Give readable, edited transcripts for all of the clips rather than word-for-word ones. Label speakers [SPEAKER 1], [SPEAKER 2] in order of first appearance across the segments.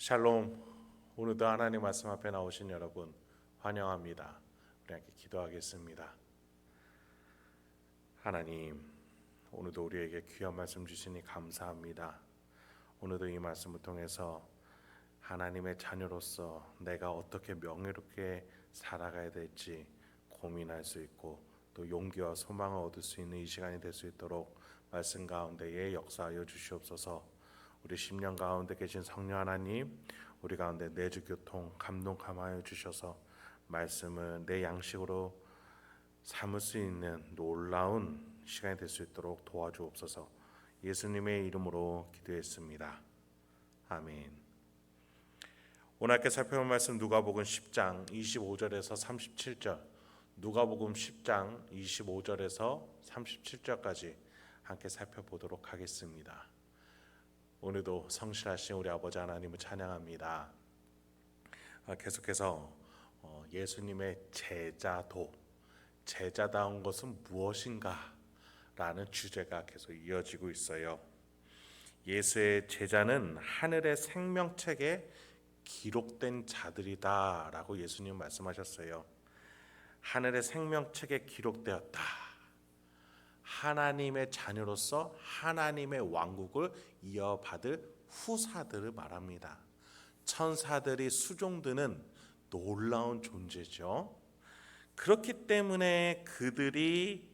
[SPEAKER 1] 샬롬. 오늘도 하나님 말씀 앞에 나오신 여러분 환영합니다. 우리 함께 기도하겠습니다. 하나님, 오늘도 우리에게 귀한 말씀 주시니 감사합니다. 오늘도 이 말씀을 통해서 하나님의 자녀로서 내가 어떻게 명예롭게 살아가야 될지 고민할 수 있고 또 용기와 소망을 얻을 수 있는 이 시간이 될 수 있도록 말씀 가운데에 역사하여 주시옵소서. 우리 10년 가운데 계신 성령 하나님, 우리 가운데 내주교통 감동감하여 주셔서 말씀을 내 양식으로 삼을 수 있는 놀라운 시간이 될 수 있도록 도와주옵소서. 예수님의 이름으로 기도했습니다. 아멘. 오늘 함께 살펴볼 말씀 누가복음 10장 25절에서 37절, 누가복음 10장 25절에서 37절까지 함께 살펴보도록 하겠습니다. 오늘도 성실하신 우리 아버지 하나님을 찬양합니다. 계속해서 예수님의 제자다운 것은 무엇인가 라는 주제가 계속 이어지고 있어요. 예수의 제자는 하늘의 생명책에 기록된 자들이다 라고 예수님 말씀하셨어요. 하늘의 생명책에 기록되었다. 하나님의 자녀로서 하나님의 왕국을 이어받을 후사들을 말합니다. 천사들이 수종드는 놀라운 존재죠. 그렇기 때문에 그들이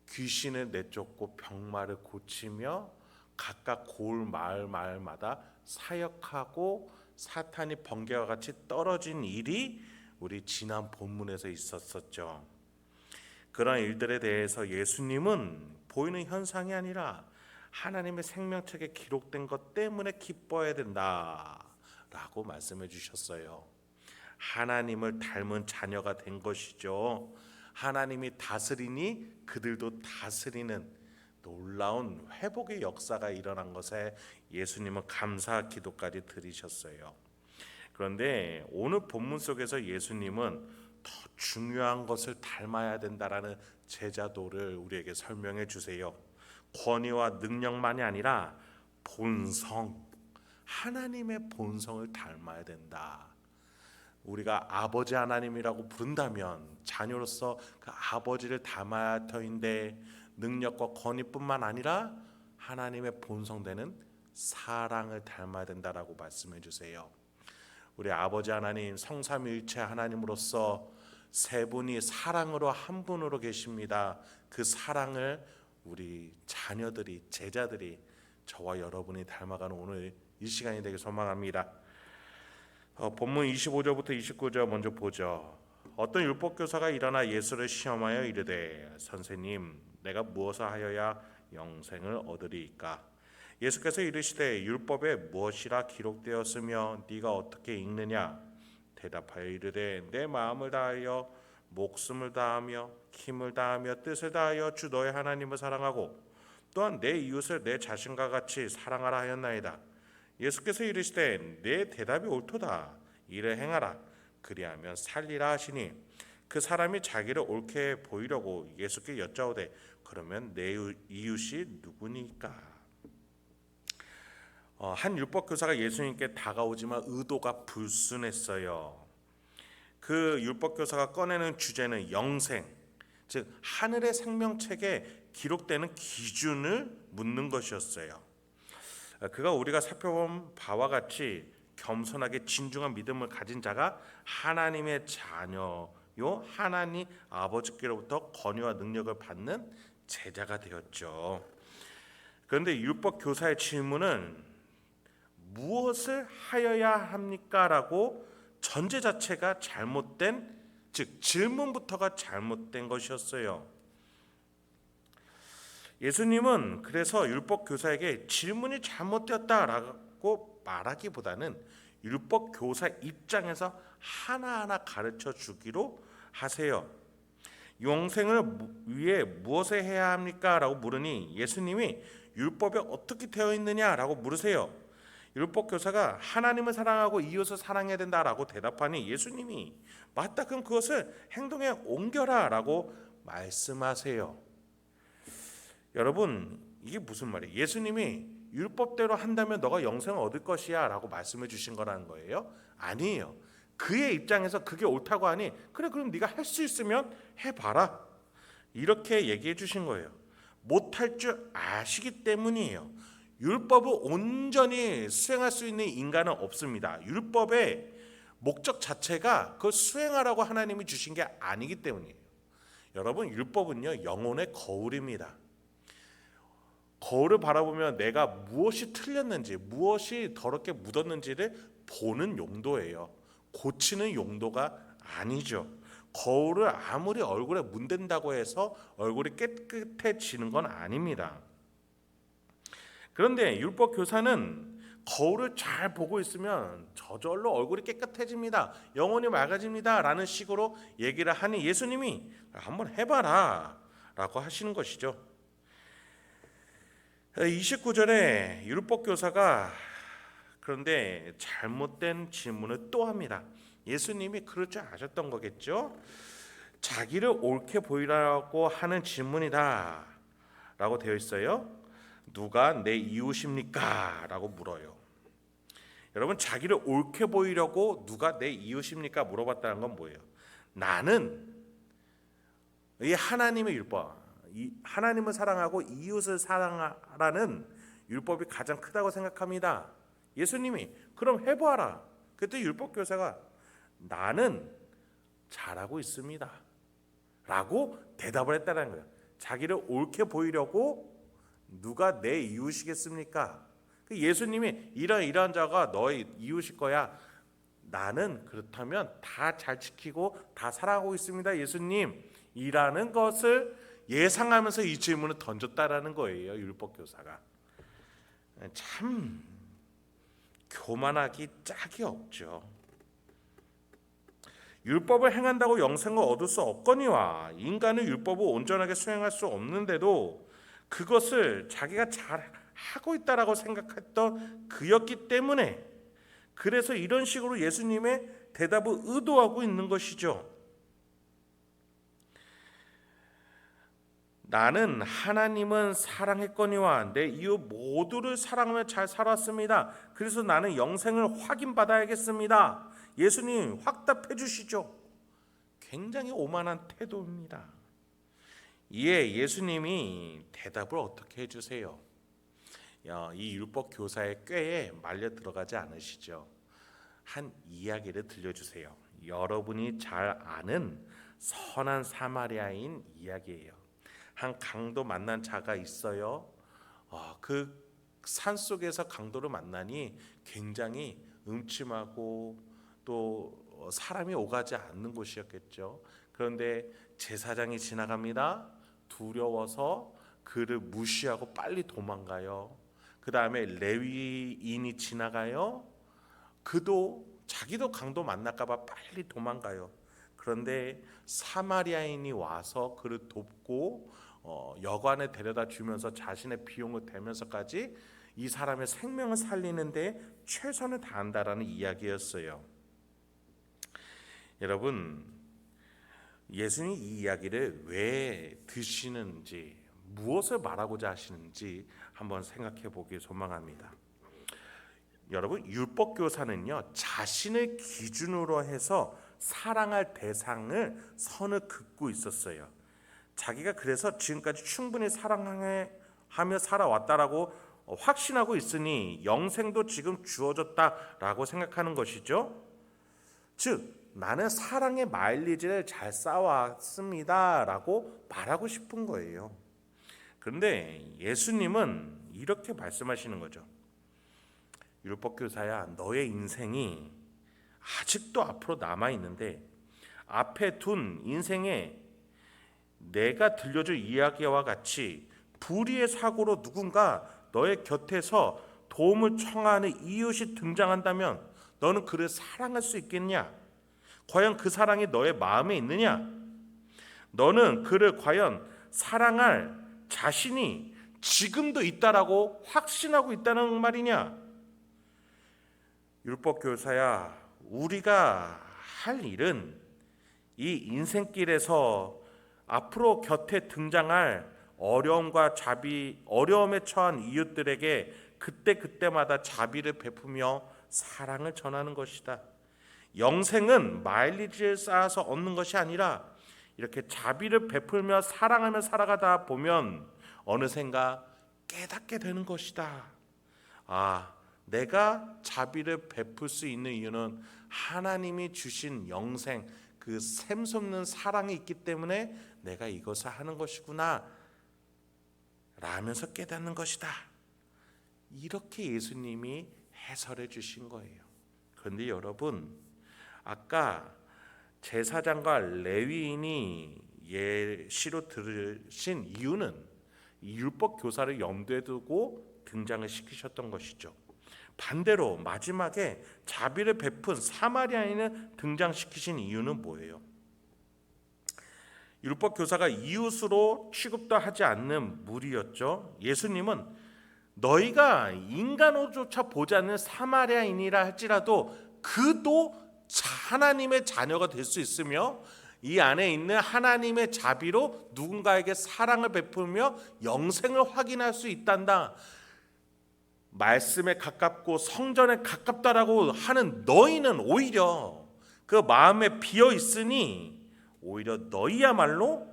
[SPEAKER 1] 귀신을 내쫓고 병마를 고치며 각각 고을 마을마다 사역하고 사탄이 번개와 같이 떨어진 일이 우리 지난 본문에서 있었었죠. 그런 일들에 대해서 예수님은 보이는 현상이 아니라 하나님의 생명책에 기록된 것 때문에 기뻐해야 된다라고 말씀해 주셨어요. 하나님을 닮은 자녀가 된 것이죠. 하나님이 다스리니 그들도 다스리는 놀라운 회복의 역사가 일어난 것에 예수님은 감사 기도까지 드리셨어요. 그런데 오늘 본문 속에서 예수님은 더 중요한 것을 닮아야 된다라는 제자도를 우리에게 설명해 주세요. 권위와 능력만이 아니라 본성, 하나님의 본성을 닮아야 된다. 우리가 아버지 하나님이라고 부른다면 자녀로서 그 아버지를 닮아야 할 터인데, 능력과 권위뿐만 아니라 하나님의 본성되는 사랑을 닮아야 된다라고 말씀해 주세요. 우리 아버지 하나님, 성삼위일체 하나님으로서 세 분이 사랑으로 한 분으로 계십니다. 그 사랑을 우리 자녀들이, 제자들이, 저와 여러분이 닮아가는 오늘 이 시간이 되길 소망합니다. 본문 25절부터 29절 먼저 보죠. 어떤 율법교사가 일어나 예수를 시험하여 이르되, 선생님, 내가 무엇을 하여야 영생을 얻으리이까? 예수께서 이르시되, 율법에 무엇이라 기록되었으며 네가 어떻게 읽느냐? 대답하여 이르되, 내 마음을 다하여 목숨을 다하며 힘을 다하며 뜻을 다하여 주 너의 하나님을 사랑하고 또한 내 이웃을 내 자신과 같이 사랑하라 하였나이다. 예수께서 이르시되, 내 대답이 옳도다. 이를 행하라. 그리하면 살리라 하시니, 그 사람이 자기를 옳게 보이려고 예수께 여짜오되, 그러면 내 이웃이 누구니까? 한 율법교사가 예수님께 다가오지만 의도가 불순했어요. 그 율법교사가 꺼내는 주제는 영생, 즉 하늘의 생명책에 기록되는 기준을 묻는 것이었어요. 그가 우리가 살펴본 바와 같이 겸손하게 진중한 믿음을 가진 자가 하나님의 자녀요, 하나님 아버지께로부터 권위와 능력을 받는 제자가 되었죠. 그런데 율법 교사의 질문은 무엇을 하여야 합니까? 라고 전제 자체가 잘못된, 즉 질문부터가 잘못된 것이었어요. 예수님은 그래서 율법 교사에게 질문이 잘못되었다라고 말하기보다는 율법 교사 입장에서 하나하나 가르쳐 주기로 하세요. 영생을 위해 무엇을 해야 합니까? 라고 물으니 예수님이 율법에 어떻게 되어 있느냐라고 물으세요. 율법 교사가 하나님을 사랑하고 이웃을 사랑해야 된다라고 대답하니 예수님이 맞다, 그럼 그것을 행동에 옮겨라 라고 말씀하세요. 여러분, 이게 무슨 말이에요? 예수님이 율법대로 한다면 너가 영생을 얻을 것이야 라고 말씀해 주신 거라는 거예요? 아니에요. 그의 입장에서 그게 옳다고 하니 그래 그럼 네가 할 수 있으면 해봐라 이렇게 얘기해 주신 거예요. 못할 줄 아시기 때문이에요. 율법을 온전히 수행할 수 있는 인간은 없습니다. 율법의 목적 자체가 그걸 수행하라고 하나님이 주신 게 아니기 때문이에요. 여러분, 율법은요 영혼의 거울입니다. 거울을 바라보면 내가 무엇이 틀렸는지 무엇이 더럽게 묻었는지를 보는 용도예요. 고치는 용도가 아니죠. 거울을 아무리 얼굴에 문댄다고 해서 얼굴이 깨끗해지는 건 아닙니다. 그런데 율법 교사는 거울을 잘 보고 있으면 저절로 얼굴이 깨끗해집니다. 영혼이 맑아집니다. 라는 식으로 얘기를 하니 예수님이 한번 해봐라 라고 하시는 것이죠. 29절에 율법 교사가 그런데 잘못된 질문을 또 합니다. 예수님이 그럴 줄 아셨던 거겠죠. 자기를 옳게 보이라고 하는 질문이다 라고 되어 있어요. 누가 내 이웃입니까? 라고 물어요. 여러분, 자기를 옳게 보이려고 누가 내 이웃입니까? 물어봤다는 건 뭐예요? 나는 이 하나님의 율법, 하나님을 사랑하고 이웃을 사랑하라는 율법이 가장 크다고 생각합니다. 예수님이 그럼 해봐라. 그때 율법 교사가 나는 잘하고 있습니다 라고 대답을 했다는 거예요. 자기를 옳게 보이려고 누가 내 이웃이겠습니까? 예수님이 이러한 자가 너의 이웃일 거야. 나는 그렇다면 다 잘 지키고 다 사랑하고 있습니다 예수님 이라는 것을 예상하면서 이 질문을 던졌다라는 거예요. 율법 교사가. 참 교만하기 짝이 없죠. 율법을 행한다고 영생을 얻을 수 없거니와 인간은 율법을 온전하게 수행할 수 없는데도 그것을 자기가 잘 하고 있다라고 생각했던 그였기 때문에 그래서 이런 식으로 예수님의 대답을 의도하고 있는 것이죠. 나는 하나님은 사랑했거니와 내 이웃 모두를 사랑하며 잘 살았습니다. 그래서 나는 영생을 확인받아야겠습니다. 예수님 확답해 주시죠. 굉장히 오만한 태도입니다. 이에 예수님이 대답을 어떻게 해주세요? 이 율법 교사의 꾀에 말려 들어가지 않으시죠. 한 이야기를 들려주세요. 여러분이 잘 아는 선한 사마리아인 이야기예요. 한 강도 만난 자가 있어요. 그 산속에서 강도를 만나니 굉장히 음침하고 또 사람이 오가지 않는 곳이었겠죠. 그런데 제사장이 지나갑니다. 두려워서 그를 무시하고 빨리 도망가요. 그 다음에 레위인이 지나가요. 자기도 강도 만날까 봐 빨리 도망가요. 그런데 사마리아인이 와서 그를 돕고 여관에 데려다 주면서 자신의 비용을 대면서까지 이 사람의 생명을 살리는데 최선을 다한다라는 이야기였어요. 여러분, 예수님이 이 이야기를 왜 드시는지 무엇을 말하고자 하시는지 한번 생각해 보길 소망합니다. 여러분, 율법 교사는요 자신을 기준으로 해서 사랑할 대상을 선을 긋고 있었어요. 자기가 그래서 지금까지 충분히 사랑하며 살아왔다라고 확신하고 있으니 영생도 지금 주어졌다라고 생각하는 것이죠. 즉 나는 사랑의 마일리지를 잘 쌓아왔습니다라고 말하고 싶은 거예요. 그런데 예수님은 이렇게 말씀하시는 거죠. 율법 교사야, 너의 인생이 아직도 앞으로 남아 있는데 앞에 둔 인생에 내가 들려줄 이야기와 같이 불의의 사고로 누군가 너의 곁에서 도움을 청하는 이웃이 등장한다면 너는 그를 사랑할 수 있겠냐? 과연 그 사랑이 너의 마음에 있느냐? 너는 그를 과연 사랑할 자신이 지금도 있다라고 확신하고 있다는 말이냐? 율법 교사야, 우리가 할 일은 이 인생길에서 앞으로 곁에 등장할 어려움과 어려움에 처한 이웃들에게 그때마다 자비를 베푸며 사랑을 전하는 것이다. 영생은 마일리지를 쌓아서 얻는 것이 아니라 이렇게 자비를 베풀며 사랑하며 살아가다 보면 어느샌가 깨닫게 되는 것이다. 내가 자비를 베풀 수 있는 이유는 하나님이 주신 영생, 그 샘솟는 사랑이 있기 때문에 내가 이것을 하는 것이구나 라면서 깨닫는 것이다. 이렇게 예수님이 해설해 주신 거예요. 그런데 여러분, 아까 제사장과 레위인이 예시로 들으신 이유는 율법 교사를 염두에 두고 등장을 시키셨던 것이죠. 반대로 마지막에 자비를 베푼 사마리아인을 등장시키신 이유는 뭐예요? 율법 교사가 이웃으로 취급도 하지 않는 무리였죠. 예수님은 너희가 인간으로조차 보지 않는 사마리아인이라 할지라도 그도 하나님의 자녀가 될 수 있으며 이 안에 있는 하나님의 자비로 누군가에게 사랑을 베풀며 영생을 확인할 수 있단다. 말씀에 가깝고 성전에 가깝다라고 하는 너희는 오히려 그 마음에 비어 있으니 오히려 너희야말로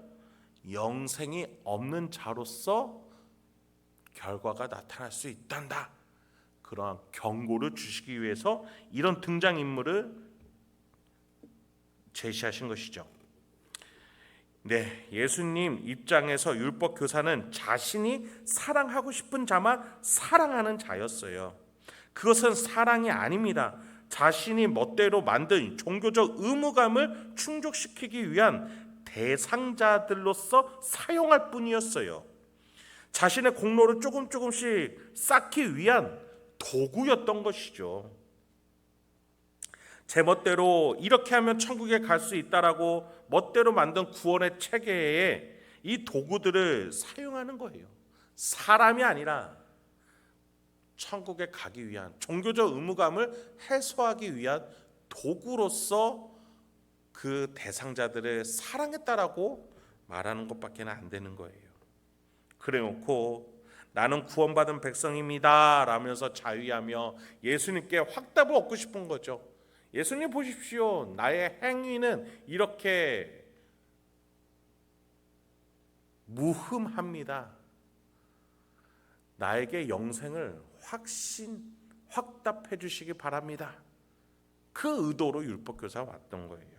[SPEAKER 1] 영생이 없는 자로서 결과가 나타날 수 있단다. 그러한 경고를 주시기 위해서 이런 등장인물을 제시하신 것이죠. 예수님 입장에서 율법 교사는 자신이 사랑하고 싶은 자만 사랑하는 자였어요. 그것은 사랑이 아닙니다. 자신이 멋대로 만든 종교적 의무감을 충족시키기 위한 대상자들로서 사용할 뿐이었어요. 자신의 공로를 조금씩 쌓기 위한 도구였던 것이죠. 제 멋대로 이렇게 하면 천국에 갈 수 있다라고 멋대로 만든 구원의 체계에 이 도구들을 사용하는 거예요. 사람이 아니라 천국에 가기 위한 종교적 의무감을 해소하기 위한 도구로서 그 대상자들을 사랑했다라고 말하는 것밖에 안 되는 거예요. 그래놓고 나는 구원받은 백성입니다 라면서 자위하며 예수님께 확답을 얻고 싶은 거죠. 예수님 보십시오. 나의 행위는 이렇게 무흠합니다. 나에게 영생을 확답해 주시기 바랍니다. 그 의도로 율법교사가 왔던 거예요.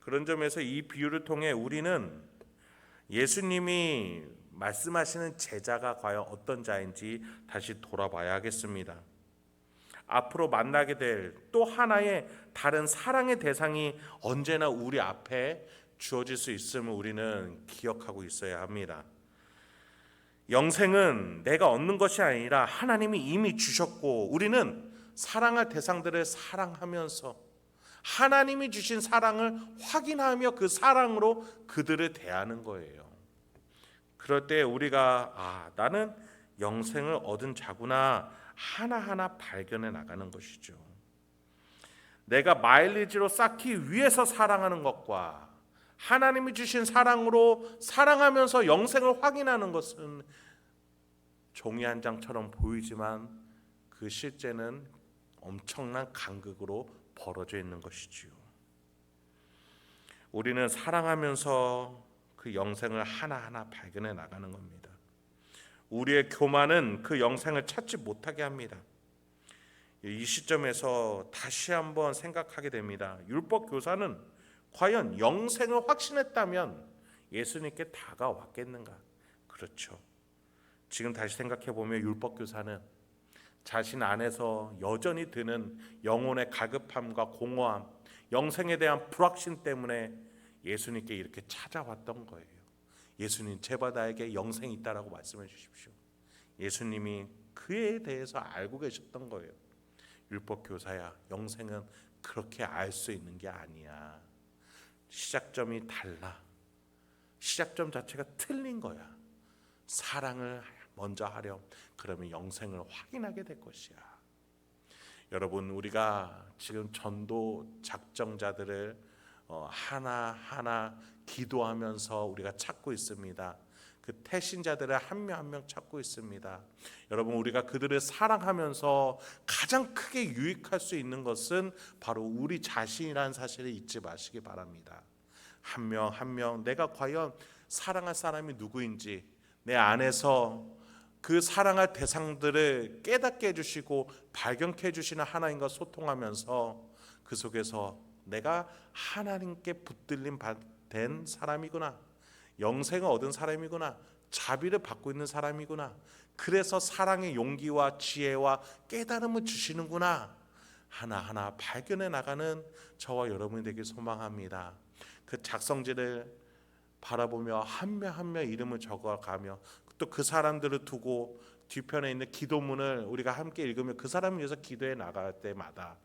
[SPEAKER 1] 그런 점에서 이 비유를 통해 우리는 예수님이 말씀하시는 제자가 과연 어떤 자인지 다시 돌아봐야 하겠습니다. 앞으로 만나게 될 또 하나의 다른 사랑의 대상이 언제나 우리 앞에 주어질 수 있음을 우리는 기억하고 있어야 합니다. 영생은 내가 얻는 것이 아니라 하나님이 이미 주셨고 우리는 사랑할 대상들을 사랑하면서 하나님이 주신 사랑을 확인하며 그 사랑으로 그들을 대하는 거예요. 그럴 때 우리가 나는 영생을 얻은 자구나 하나하나 발견해 나가는 것이죠. 내가 마일리지로 쌓기 위해서 사랑하는 것과 하나님이 주신 사랑으로 사랑하면서 영생을 확인하는 것은 종이 한 장처럼 보이지만 그 실제는 엄청난 간극으로 벌어져 있는 것이지요. 우리는 사랑하면서 그 영생을 하나하나 발견해 나가는 겁니다. 우리의 교만은 그 영생을 찾지 못하게 합니다. 이 시점에서 다시 한번 생각하게 됩니다. 율법 교사는 과연 영생을 확신했다면 예수님께 다가왔겠는가? 그렇죠. 지금 다시 생각해 보면 율법 교사는 자신 안에서 여전히 드는 영혼의 가급함과 공허함, 영생에 대한 불확신 때문에 예수님께 이렇게 찾아왔던 거예요. 예수님, 제발 나에게 영생이 있다라고 말씀해 주십시오. 예수님이 그에 대해서 알고 계셨던 거예요. 율법 교사야, 영생은 그렇게 알 수 있는 게 아니야. 시작점이 달라. 시작점 자체가 틀린 거야. 사랑을 먼저 하렴. 그러면 영생을 확인하게 될 것이야. 여러분, 우리가 지금 전도 작정자들을 하나하나 기도하면서 우리가 찾고 있습니다. 그 태신자들을 한 명 한 명 찾고 있습니다. 여러분, 우리가 그들을 사랑하면서 가장 크게 유익할 수 있는 것은 바로 우리 자신이라는 사실을 잊지 마시기 바랍니다. 한 명 한 명 내가 과연 사랑할 사람이 누구인지 내 안에서 그 사랑할 대상들을 깨닫게 해주시고 발견케 해주시는 하나님과 소통하면서 그 속에서 내가 하나님께 붙들림 된 사람이구나, 영생을 얻은 사람이구나, 자비를 받고 있는 사람이구나, 그래서 사랑의 용기와 지혜와 깨달음을 주시는구나, 하나하나 발견해 나가는 저와 여러분이 되길 소망합니다. 그 작성지를 바라보며 한 명 한 명 이름을 적어가며 또 그 사람들을 두고 뒤편에 있는 기도문을 우리가 함께 읽으며 그 사람을 위해서 기도해 나갈 때마다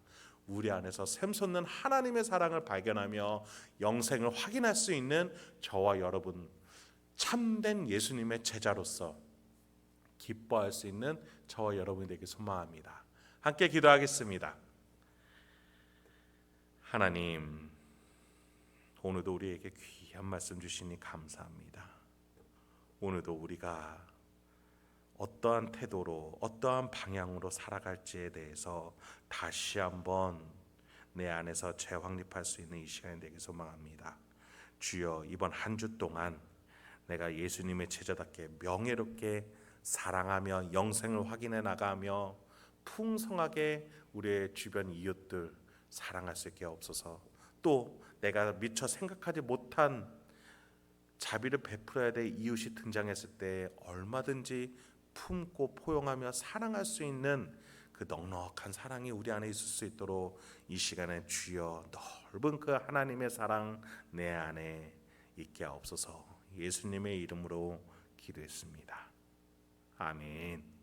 [SPEAKER 1] 우리 안에서 샘솟는 하나님의 사랑을 발견하며 영생을 확인할 수 있는 저와 여러분, 참된 예수님의 제자로서 기뻐할 수 있는 저와 여러분이 되길 소망합니다. 함께 기도하겠습니다. 하나님, 오늘도 우리에게 귀한 말씀 주시니 감사합니다. 오늘도 우리가 어떠한 태도로 어떠한 방향으로 살아갈지에 대해서 다시 한번 내 안에서 재확립할 수 있는 이 시간이 되길 소망합니다. 주여, 이번 한 주 동안 내가 예수님의 제자답게 명예롭게 사랑하며 영생을 확인해 나가며 풍성하게 우리의 주변 이웃들 사랑할 수 있게 없어서, 또 내가 미처 생각하지 못한 자비를 베풀어야 될 이웃이 등장했을 때 얼마든지 품고 포용하며 사랑할 수 있는 그 넉넉한 사랑이 우리 안에 있을 수 있도록 이 시간에 주여 넓은 그 하나님의 사랑 내 안에 있게 하옵소서. 예수님의 이름으로 기도했습니다. 아멘.